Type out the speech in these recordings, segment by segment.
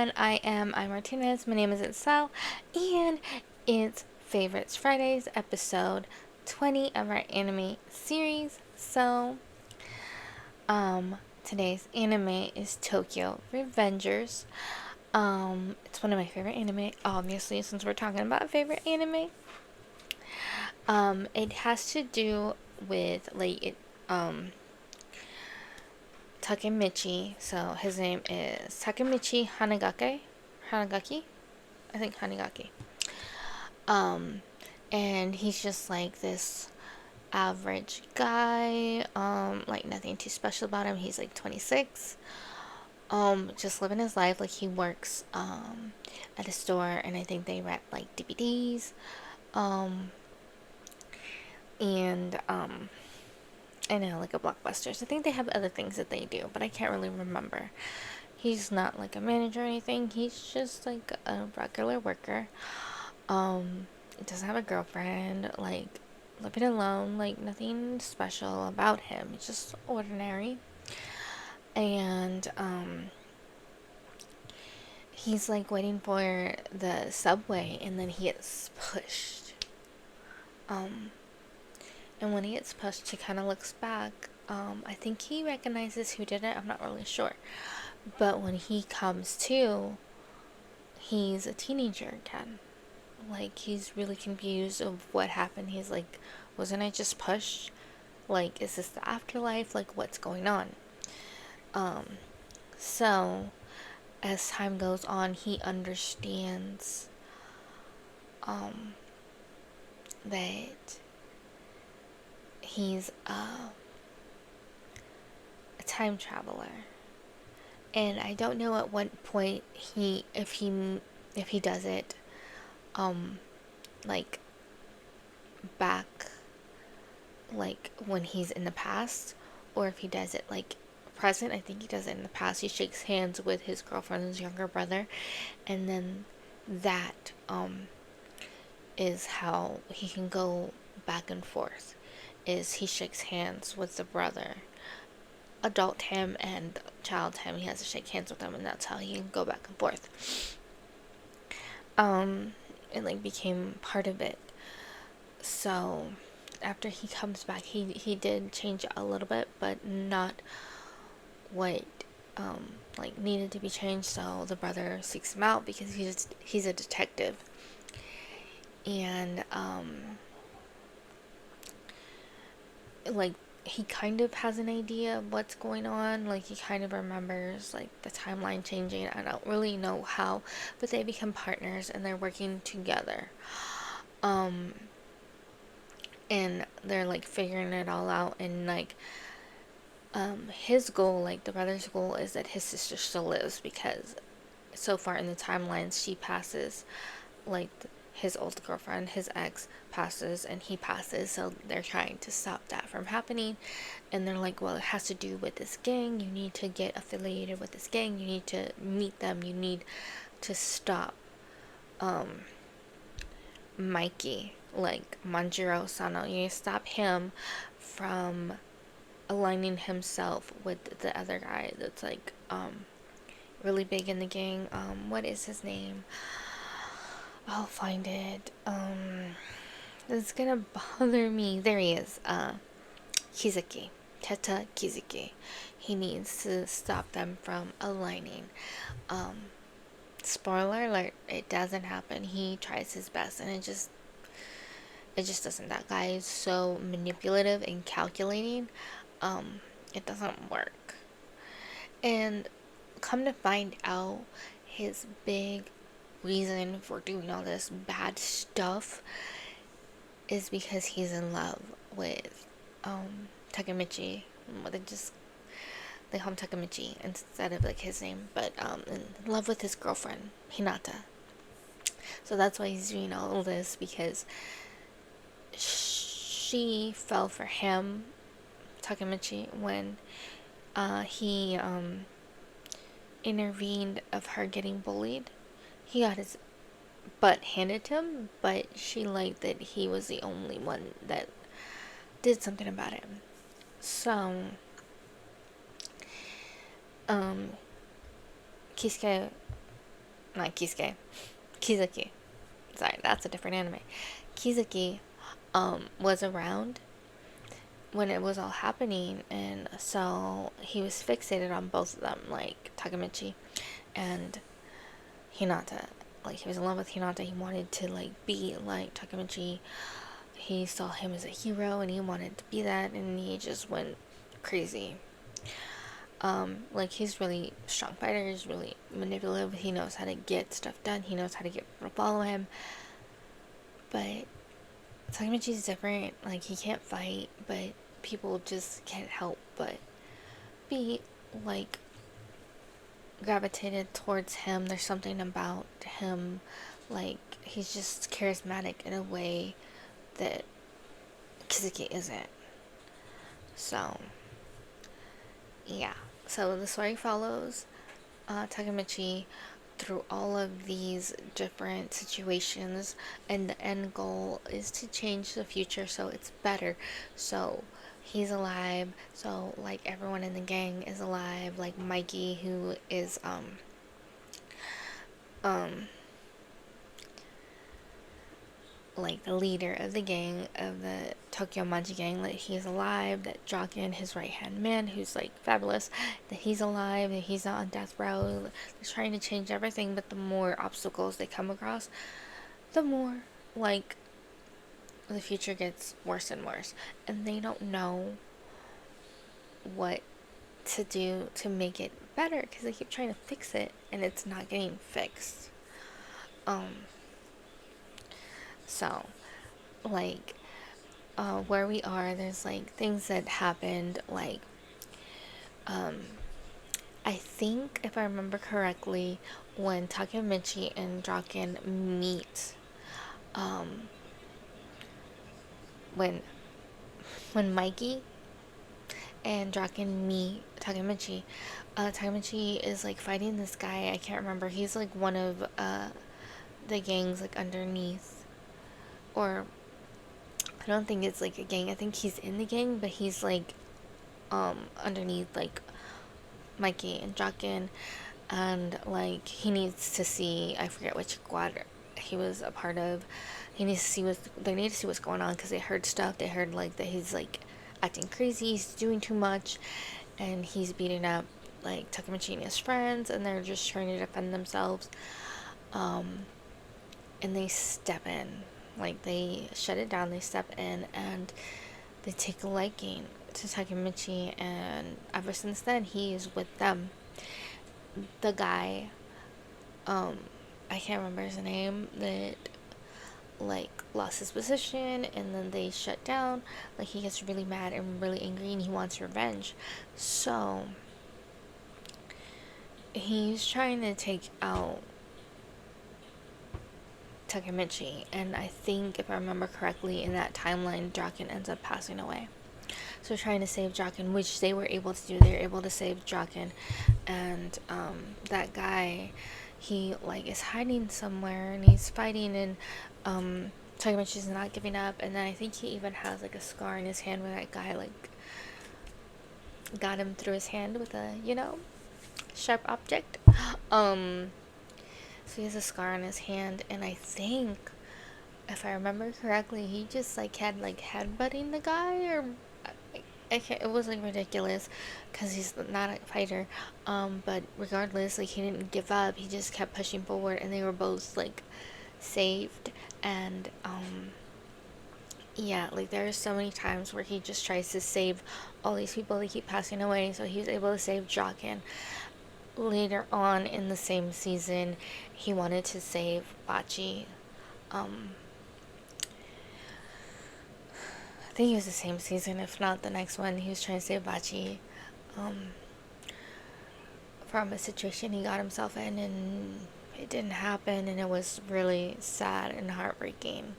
everyone. I'm Martinez. My name is Itzell, and it's Favorites Fridays, episode 20 of our anime series. Today's anime is Tokyo Revengers. It's one of my favorite anime, obviously, since we're talking about favorite anime. It has to do with Takemichi. So his name is Takemichi Hanagaki. I think Hanagaki. And he's just like this average guy. Like nothing too special about him. He's like 26. Just living his life. Like he works at a store, and I think they rent like DVDs. And I know, like a Blockbusters. I think they have other things that they do, but I can't really remember. He's not like a manager or anything. He's just like a regular worker. Doesn't have a girlfriend. Like living alone. Like nothing special about him. It's just ordinary. And he's like waiting for the subway, and then he gets pushed. And when he gets pushed, he kind of looks back. I think he recognizes who did it. I'm not really sure. But when he comes to, he's a teenager again. Like, he's really confused of what happened. He's like, wasn't I just pushed? Like, is this the afterlife? Like, what's going on? So, as time goes on, he understands, that he's a time traveler. And I don't know at what point if he does it, like back, like when he's in the past, or if he does it like present. I think he does it in the past. He shakes hands with his girlfriend's younger brother, and then that is how he can go back and forth. Is he shakes hands with the brother, adult him and child him. He has to shake hands with them, and that's how he can go back and forth. It like became part of it. So after he comes back, he did change a little bit, but not what like needed to be changed. So the brother seeks him out because he's a detective, and like he kind of has an idea of what's going on. Like he kind of remembers like the timeline changing. I don't really know how, but they become partners and they're working together. And they're like figuring it all out, and like his goal, like the brother's goal, is that his sister still lives, because so far in the timelines she passes, like his old girlfriend, his ex, passes and he passes, so they're trying to stop that from happening. And they're like, well, it has to do with this gang. You need to get affiliated with this gang. You need to meet them. You need to stop Mikey, like Manjiro Sano. You need to stop him from aligning himself with the other guy that's like really big in the gang. What is his name? I'll find it. It's gonna bother me. There he is. Kizuki. Teta Kizuki. He needs to stop them from aligning. Spoiler alert, it doesn't happen. He tries his best, and it just doesn't. That guy is so manipulative and calculating. It doesn't work. And come to find out, his big reason for doing all this bad stuff is because he's in love with Takemichi. They call him Takemichi instead of like his name, but in love with his girlfriend Hinata. So that's why he's doing all this, because she fell for him, Takemichi, when he intervened of her getting bullied. He got his butt handed to him, but she liked that he was the only one that did something about it. So, Kisuke not Kisuke, Kizuki. Sorry, that's a different anime. Kizuki was around when it was all happening, and so he was fixated on both of them, like Takemichi and Hinata. Like, he was in love with Hinata. He wanted to like be like Takemichi. He saw him as a hero and he wanted to be that, and he just went crazy. Like, he's really strong fighter. He's really manipulative. He knows how to get stuff done. He knows how to get people to follow him. But Takemichi's different. Like, he can't fight, but people just can't help but be like gravitated towards him. There's something about him, like, he's just charismatic in a way that Kizuki isn't. So yeah, so the story follows Takemichi through all of these different situations, and the end goal is to change the future so it's better. So he's alive, so like everyone in the gang is alive, like Mikey, who is um like the leader of the gang, of the Tokyo Manji gang, that he's alive, that Draken, his right hand man, who's like fabulous, that he's alive, that he's not on death row. They're trying to change everything, but the more obstacles they come across, the more like the future gets worse and worse, and they don't know what to do to make it better because they keep trying to fix it and it's not getting fixed. So like where we are, there's like things that happened, like I think if I remember correctly, when Takemichi and Draken meet, um when Mikey and Draken meet Takemichi, Takemichi is like fighting this guy. I can't remember. He's like one of the gangs like underneath, or I don't think it's like a gang. I think he's in the gang, but he's like underneath like Mikey and Draken, and like he needs to see, I forget which squad he was a part of. He needs to see what they need to see what's going on because they heard stuff. They heard like that he's like acting crazy. He's doing too much, and he's beating up like Takemichi and his friends, and they're just trying to defend themselves. And they step in, like they shut it down. They step in and they take a liking to Takemichi, and ever since then he is with them. The guy, I can't remember his name, that like lost his position and then they shut down, like he gets really mad and really angry and he wants revenge. So he's trying to take out Takemichi, and I think if I remember correctly in that timeline, Draken ends up passing away. So trying to save Draken, which they were able to do. They were able to save Draken, and that guy, he like is hiding somewhere and he's fighting, and Takemichi's not giving up. And then I think he even has like a scar in his hand where that guy like got him through his hand with a sharp object. So he has a scar on his hand, and I think if I remember correctly, he just like had like headbutting the guy, or I can't, it was like ridiculous because he's not a fighter. But regardless, like he didn't give up. He just kept pushing forward, and they were both like saved. And yeah, like there are so many times where he just tries to save all these people that keep passing away. So he was able to save Draken. Later on in the same season, he wanted to save Bachi. I think it was the same season, if not the next one. He was trying to save Bachi from a situation he got himself in, and it didn't happen, and it was really sad and heartbreaking.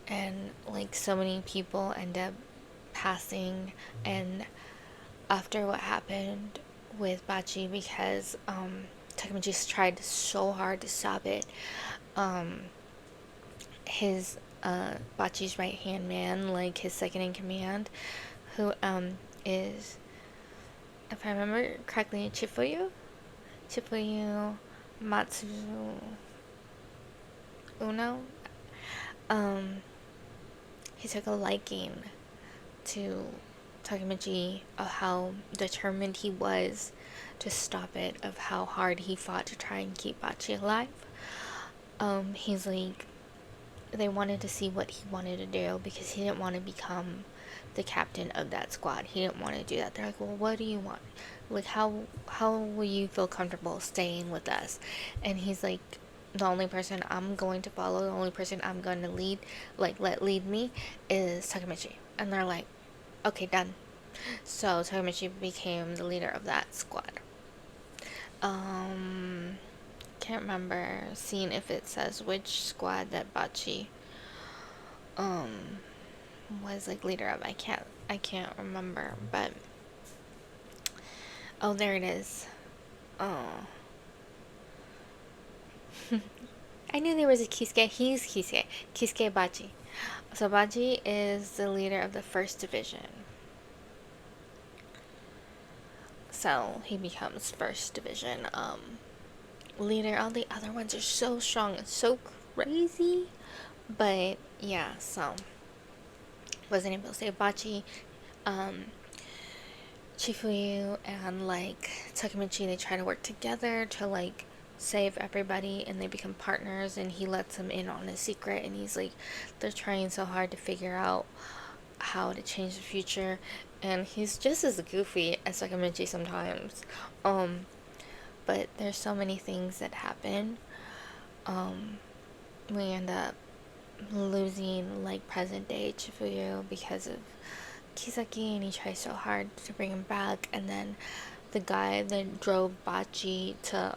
And like so many people end up passing, and after what happened with Bachi, because Takemichi tried so hard to stop it, his Bachi's right hand man, like his second in command, who is, if I remember correctly, Chifuyu, Matsu Uno, um, he took a liking to Takemichi, of how determined he was to stop it, of how hard he fought to try and keep Bachi alive. He's like, they wanted to see what he wanted to do because he didn't want to become the captain of that squad. He didn't want to do that. They're like, well, what do you want? Like, how will you feel comfortable staying with us? And he's like, the only person I'm going to follow, the only person I'm going to lead, like let lead me, is Takemichi. And they're like, okay, done. So Takemichi became the leader of that squad. Can't remember seeing if it says which squad that Bachi was like leader of. I can't remember, but oh, there it is. Oh. I knew there was a Kisuke. He's Kisuke. Kisuke Bachi. So Bachi is the leader of the first division. So he becomes first division leader. All the other ones are so strong and so crazy. But yeah, so wasn't able to save Bachi. Chifuyu and like Takemichi, they try to work together to like save everybody, and they become partners, and he lets them in on a secret, and he's like, they're trying so hard to figure out how to change the future, and he's just as goofy as Takemichi sometimes. But there's so many things that happen. We end up losing like present day Chifuyu because of Kisaki, and he tries so hard to bring him back, and then the guy that drove Bachi to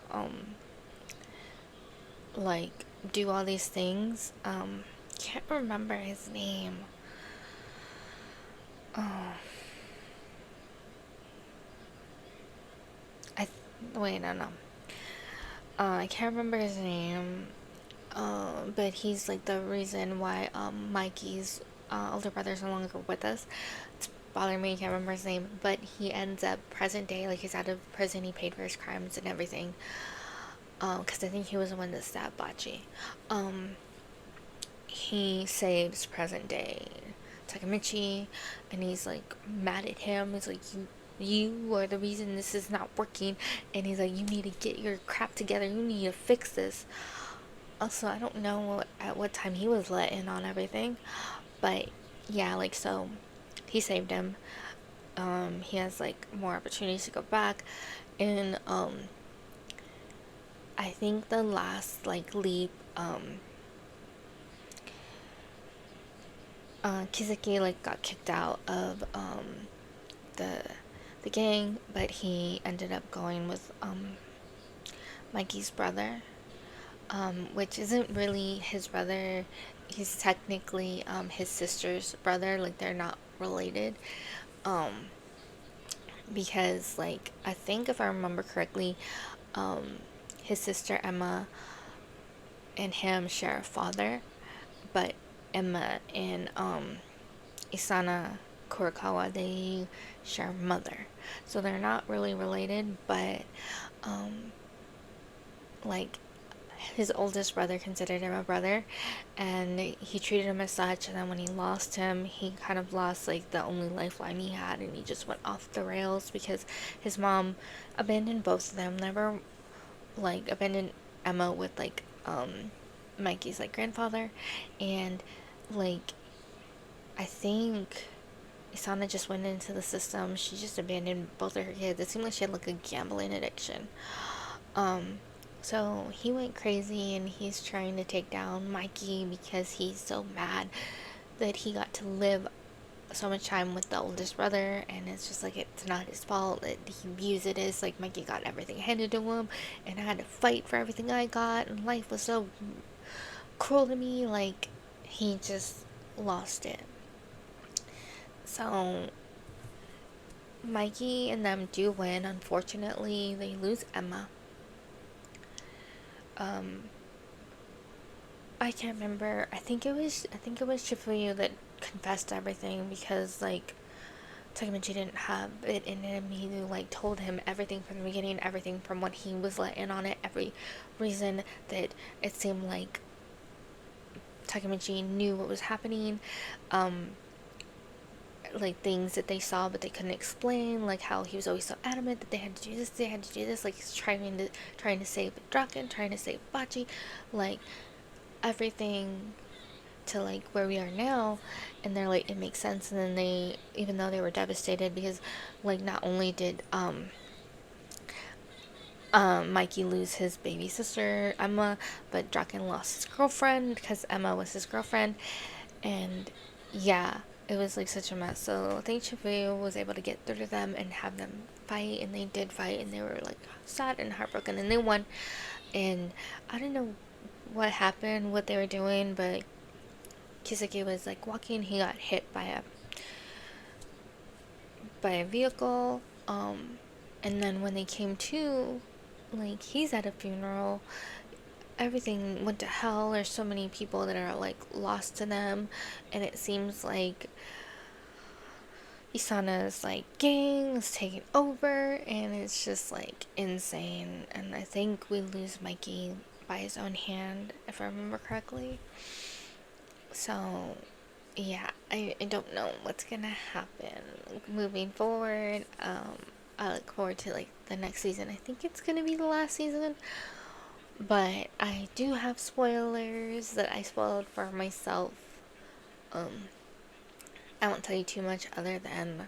like do all these things, can't remember his name. Oh, wait, no. I can't remember his name. But he's like the reason why Mikey's older brother's no longer with us. It's bothering me, I can't remember his name, but he ends up present day, like he's out of prison, he paid for his crimes and everything. Because I think he was the one that stabbed Bachi. He saves present day Takemichi, and he's like mad at him. He's like, you are the reason this is not working, and he's like, you need to get your crap together, you need to fix this. Also, I don't know at what time he was let in on everything, but yeah, like, so he saved him. He has like more opportunities to go back, and I think the last like leap, Kizaki like got kicked out of the the gang, but he ended up going with Mikey's brother, which isn't really his brother. He's technically his sister's brother. Like, they're not related. Because like, I think if I remember correctly, his sister Emma and him share a father, but Emma and Isana Kurokawa, they share a mother, so they're not really related. But like, his oldest brother considered him a brother, and he treated him as such. And then when he lost him, he kind of lost like the only lifeline he had, and he just went off the rails because his mom abandoned both of them. Never like abandoned Emma with like Mikey's like grandfather, and like, I think Isana just went into the system. She just abandoned both of her kids. It seemed like she had like a gambling addiction. So he went crazy, and he's trying to take down Mikey because he's so mad that he got to live so much time with the oldest brother, and it's just like, it's not his fault. He views it as like Mikey got everything handed to him, and I had to fight for everything I got, and life was so cruel to me. Like, he just lost it. So Mikey and them do win. Unfortunately, they lose Emma. I can't remember. I think it was Chifuyu that confessed everything, because like, Takemichi didn't have it in him. He like told him everything from the beginning, everything from when he was let in on it, every reason that it seemed like Takemichi knew what was happening, um, like things that they saw but they couldn't explain, like how he was always so adamant that they had to do this, like he's trying to save Draken, trying to save Bachi, like everything to like where we are now. And they're like, it makes sense. And then they, even though they were devastated because like not only did Mikey lose his baby sister Emma, but Draken lost his girlfriend because Emma was his girlfriend. And yeah, it was like such a mess. So I think Chifuyu was able to get through to them and have them fight, and they did fight, and they were like sad and heartbroken, and they won. And I don't know what happened, what they were doing, but Kiseki was like walking. He got hit by a vehicle. And then when they came to, like he's at a funeral. Everything went to hell. There's so many people that are like lost to them, and it seems like Isana's like gang is taking over, and it's just like insane. And I think we lose Mikey by his own hand, if I remember correctly. So yeah, I don't know what's gonna happen moving forward. I look forward to like the next season. I think it's gonna be the last season, but I do have spoilers that I spoiled for myself. Um, I won't tell you too much other than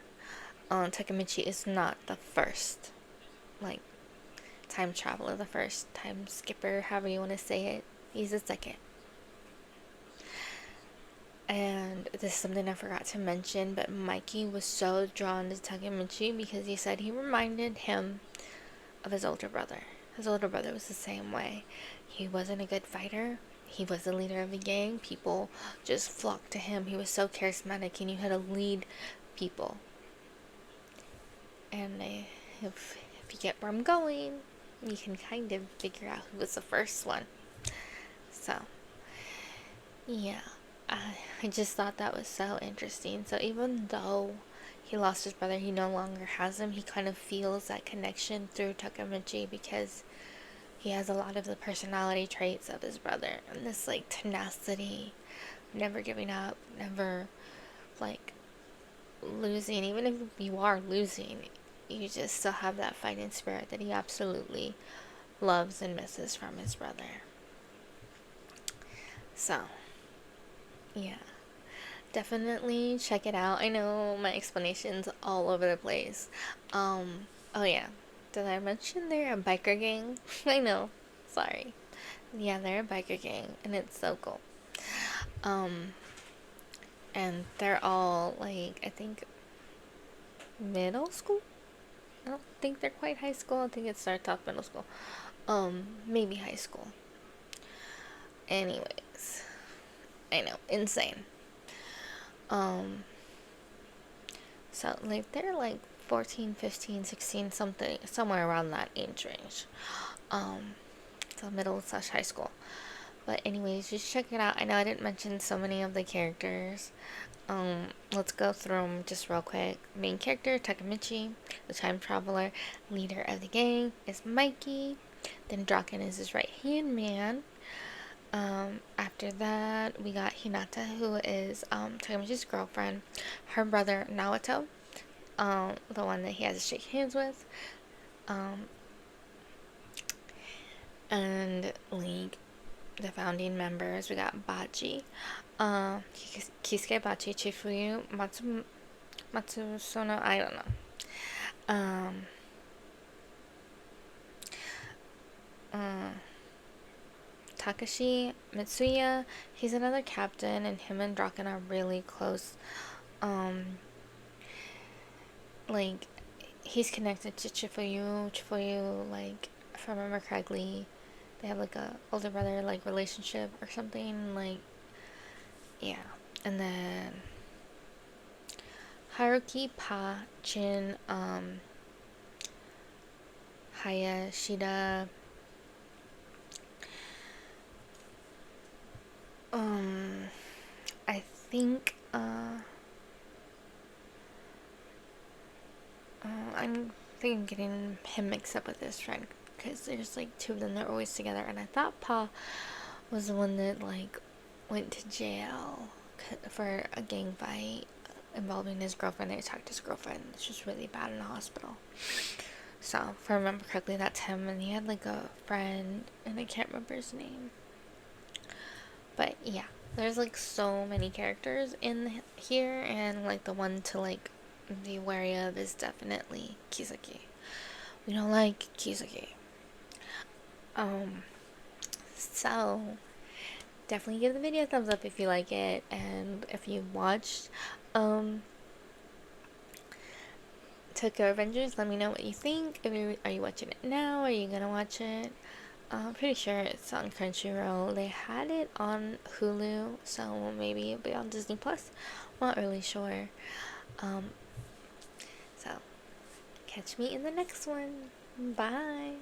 Takemichi is not the first, like, time traveler, the first time skipper, however you want to say it. He's the second. And this is something I forgot to mention, but Mikey was so drawn to Takemichi because he said he reminded him of his older brother. His older brother was the same way. He wasn't a good fighter. He was the leader of the gang. People just flocked to him. He was so charismatic. He knew how to lead people. And if you get where I'm going, you can kind of figure out who was the first one. So, yeah. I just thought that was so interesting. So even though he lost his brother, he no longer has him. He kind of feels that connection through Takemichi because he has a lot of the personality traits of his brother. And this, like, tenacity, never giving up, never, like, losing. Even if you are losing, you just still have that fighting spirit that he absolutely loves and misses from his brother. So, yeah. Definitely check it out. I know my explanation's all over the place. Oh yeah. Did I mention they're a biker gang? I know. Sorry. Yeah, they're a biker gang and it's so cool. Um and they're all like, I think, middle school? I don't think they're quite high school. I think it starts off middle school. Maybe high school. Anyways. I know, insane. Um So, like, they're like 14, 15, 16, something, somewhere around that age range. Um, so middle slash high school. But anyways, just check it out. I know I didn't mention so many of the characters. Let's go through them just real quick. Main character, Takemichi, the time traveler. Leader of the gang is Mikey. Then Draken is his right hand man. After that, we got Hinata, who is Takemichi's girlfriend. Her brother, Naoto, the one that he has to shake hands with. And like the founding members, we got Bachi, Kisuke Bachi, Chifuyu, Matsusono, I don't know. Takashi Mitsuya, he's another captain, and him and Draken are really close. Like, he's connected to Chifuyu. Chifuyu, like, if I remember correctly, they have like a older brother like relationship or something. Like, yeah. And then Haruki, Pa, Chin, Hayashida, I think think I'm getting him mixed up with his friend, because there's like two of them that are always together, and I thought Pa was the one that like went to jail for a gang fight involving his girlfriend. They attacked his girlfriend. It's just really bad in the hospital. So if I remember correctly, that's him, and he had like a friend, and I can't remember his name. But yeah, there's like so many characters in here, and like the one to like be wary of is definitely Kisaki. We don't like Kisaki. So definitely give the video a thumbs up if you like it, and if you've watched Tokyo Avengers, let me know what you think. Are you watching it now? Are you gonna watch it? I'm pretty sure it's on Crunchyroll. They had it on Hulu, so maybe it'll be on Disney Plus. Not really sure. So catch me in the next one. Bye.